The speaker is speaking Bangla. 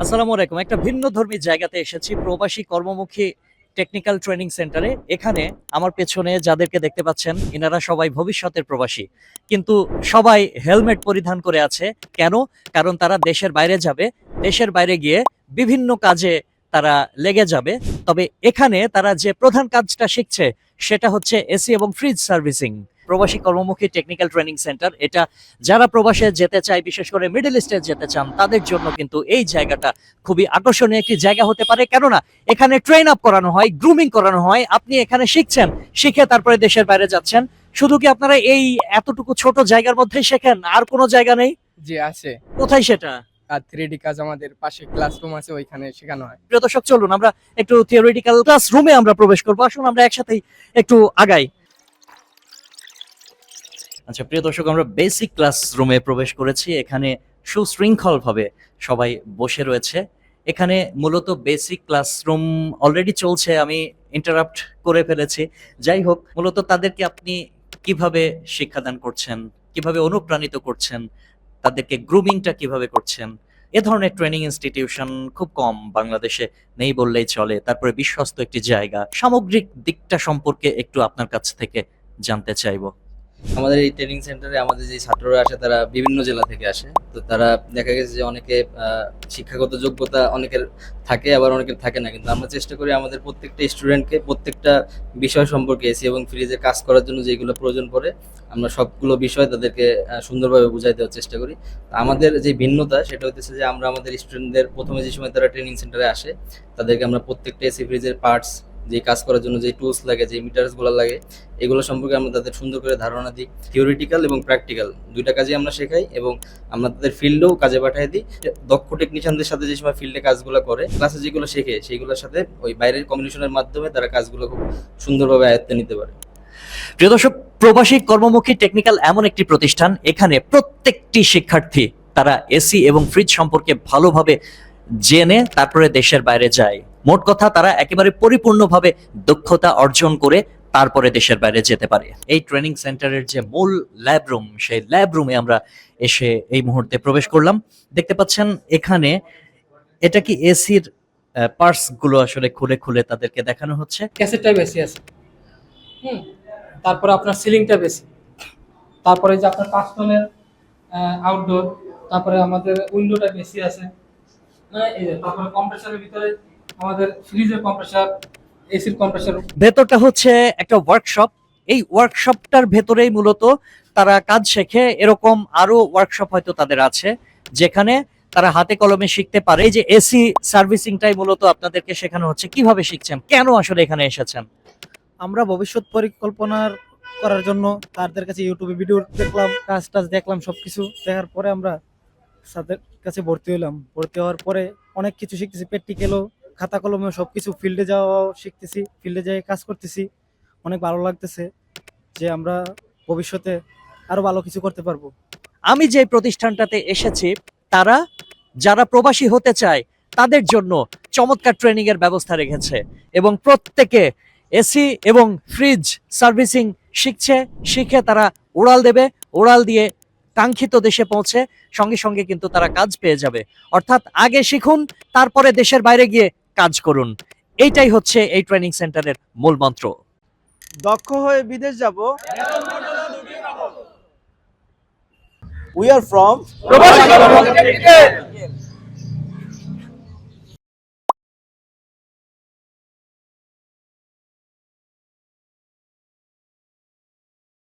আসসালামু আলাইকুম। একটা ভিন্নধর্মী জায়গাতে এসেছি, প্রবাসী কর্মমুখী টেকনিক্যাল ট্রেনিং সেন্টারে। এখানে আমার পেছনে যাদেরকে দেখতে পাচ্ছেন, এনারা সবাই ভবিষ্যতের প্রবাসী। কিন্তু সবাই হেলমেট পরিধান করে আছে। কেন? কারণ তারা দেশের বাইরে যাবে। দেশের বাইরে গিয়ে বিভিন্ন কাজে তারা লেগে যাবে। তবে এখানে তারা যে প্রধান কাজটা শিখছে সেটা হচ্ছে এসি এবং ফ্রিজ সার্ভিসিং। প্রবাসী কর্মমুখী টেকনিক্যাল ট্রেনিং সেন্টার এটা যারা প্রবাসে যেতে চায়, বিশেষ করে মিডল ইস্টে যেতে চান, তাদের জন্য কিন্তু এই জায়গাটা খুবই আকর্ষণীয় একটি জায়গা হতে পারে। কেননা এখানে ট্রেন আপ করানো হয়, গ্রুমিং করানো হয়। আপনি এখানে শিখছেন, শিখে তারপরে দেশের বাইরে যাচ্ছেন। শুধু কি আপনারা এই এতটুকু ছোট জায়গার মধ্যেই শেখেন, আর কোনো জায়গা নেই? জি আছে। কোথায় সেটা? আর 3D কাজ আমাদের পাশে ক্লাসরুম আছে, ওইখানে শেখানো হয়। প্রিয় দর্শক, চলুন আমরা একটু থিওরিটিক্যাল ক্লাস রুমে আমরা প্রবেশ করবো। আসুন আমরা একসাথেই একটু আগাই। আচ্ছা প্রিয় দর্শক, আমরা বেসিক ক্লাসরুমে প্রবেশ করেছি। এখানে সুশৃঙ্খল ভাবে সবাই বসে রয়েছে। এখানে মূলত বেসিক ক্লাসরুম অলরেডি চলছে, আমি ইন্টারাপ্ট করে ফেলেছি। যাই হোক, মূলত তাদেরকে আপনি কিভাবে শিক্ষাদান করছেন, কিভাবে অনুপ্রাণিত করছেন, তাদেরকে গ্রুমিংটা কিভাবে করছেন, এ ধরনের ট্রেনিং ইনস্টিটিউশন খুব কম বাংলাদেশে, নেই বললেই চলে। তারপরে বিশ্বস্ত একটি জায়গা, সামগ্রিক দিকটা সম্পর্কে একটু আপনার কাছ থেকে জানতে চাইবো। আমাদের এই ট্রেনিং সেন্টারে আমাদের যে ছাত্ররা আসে তারা বিভিন্ন জেলা থেকে আসে। তো তারা দেখা গেছে যে অনেকে শিক্ষাগত যোগ্যতা অনেকের থাকে, আবার অনেকের থাকে না। কিন্তু আমরা চেষ্টা করি আমাদের প্রত্যেকটা স্টুডেন্টকে প্রত্যেকটা বিষয় সম্পর্কে এসি এবং ফ্রিজে কাজ করার জন্য যেগুলো প্রয়োজন পড়ে আমরা সবগুলো বিষয় তাদেরকে সুন্দরভাবে বুঝাই দেওয়ার চেষ্টা করি। আমাদের যে ভিন্নতা সেটা হচ্ছে যে আমরা আমাদের স্টুডেন্টদের প্রথমে যে সময় তারা ট্রেনিং সেন্টারে আসে তাদেরকে আমরা প্রত্যেকটা এসি ফ্রিজের পার্টস, যে কাজ করার জন্য যে টুলস লাগে, যে মিটারসগুলো লাগে, এগুলো সম্পর্কে আমরা তাদের সুন্দর করে ধারণা দিই। থিওরিটিক্যাল এবং প্র্যাকটিক্যাল দুইটা কাজে আমরা শেখাই এবং আমরা তাদের ফিল্ডেও কাজে পাঠিয়ে দিই। দক্ষ টেকনিশিয়ানদের সাথে যে সময় ফিল্ডে কাজগুলো করে, ক্লাসে যেগুলো শেখে সেইগুলোর সাথে ওই বাইরের কমিউনিকেশনের মাধ্যমে তারা কাজগুলো খুব সুন্দরভাবে আয়ত্তে নিতে পারে। প্রিয় দর্শক, প্রবাসী কর্মমুখী টেকনিক্যাল এমন একটি প্রতিষ্ঠান, এখানে প্রত্যেকটি শিক্ষার্থী তারা এসি এবং ফ্রিজ সম্পর্কে ভালোভাবে জেনে তারপরে দেশের বাইরে যায়। মোট কথা, তারা একেবারে পরিপূর্ণভাবে দক্ষতা অর্জন করে তারপরে দেশের বাইরে যেতে পারে। এই ট্রেনিং সেন্টারের যে মূল ল্যাব রুম, সেই ল্যাব রুমে আমরা এসে এই মুহূর্তে প্রবেশ করলাম। দেখতে পাচ্ছেন এখানে এটা কি এসির পার্টস গুলো আসলে খুলে খুলে তাদেরকে দেখানো হচ্ছে। ক্যাসেটটাই বেশি আছে। তারপরে আপনার সিলিংটা বেশি। তারপরে যে আপনার কাস্টমের আউটডোর, তারপরে আমাদের উইন্ডোটা বেশি আছে। এই যে তারপরে কম্প্রেসারের ভিতরে আমাদের ফ্রিজের কম্প্রেসার, এসির কম্প্রেসার। ভেতরটা হচ্ছে একটা ওয়ার্কশপ। এই ওয়ার্কশপটার ভেতরেই মূলত তারা কাজ শেখে। এরকম আরো ওয়ার্কশপ হয়তো তাদের আছে যেখানে তারা হাতে কলমে শিখতে পারে। এই যে এসি সার্ভিসিংটাই মূলত আপনাদেরকে শেখানো হচ্ছে। কিভাবে শিখছেন, কেন আসলে এখানে এসেছেন? আমরা ভবিষ্যৎ পরিকল্পনার করার জন্য তাদের কাছে ইউটিউবে ভিডিও দেখলাম, কাজ টাজ দেখলাম, সবকিছু দেখার পরে আমরা তাদের কাছে ভর্তি হলাম। ভর্তি হওয়ার পরে অনেক কিছু শিখতেছি, প্র্যাকটিক্যালও, খাতা কলমেও সবকিছু, ফিল্ডে যাওয়াও শিখতেছি, ফিল্ডে যেয়ে কাজ করতেছি। অনেক ভালো লাগতেছে যে আমরা ভবিষ্যতে আরো ভালো কিছু করতে পারবো। আমি যে প্রতিষ্ঠানটাতে এসেছি, তারা যারা প্রবাসী হতে চায় তাদের জন্য চমৎকার ট্রেনিং এর ব্যবস্থা রেখেছে এবং প্রত্যেকে এসি এবং ফ্রিজ সার্ভিসিং শিখছে। শিখে তারা ওড়াল দেবে, ওড়াল দিয়ে কাঙ্ক্ষিত দেশে পৌঁছে সঙ্গে সঙ্গে কিন্তু তারা কাজ পেয়ে যাবে। অর্থাৎ আগে শিখুন, তারপরে দেশের বাইরে গিয়ে কাজ করুন। এইটাই হচ্ছে এই ট্রেনিং সেন্টারের মূল মন্ত্র। দক্ষ হয়ে বিদেশ যাব। We are from প্রবাসী কর্মমুখী টেকনিক্যাল।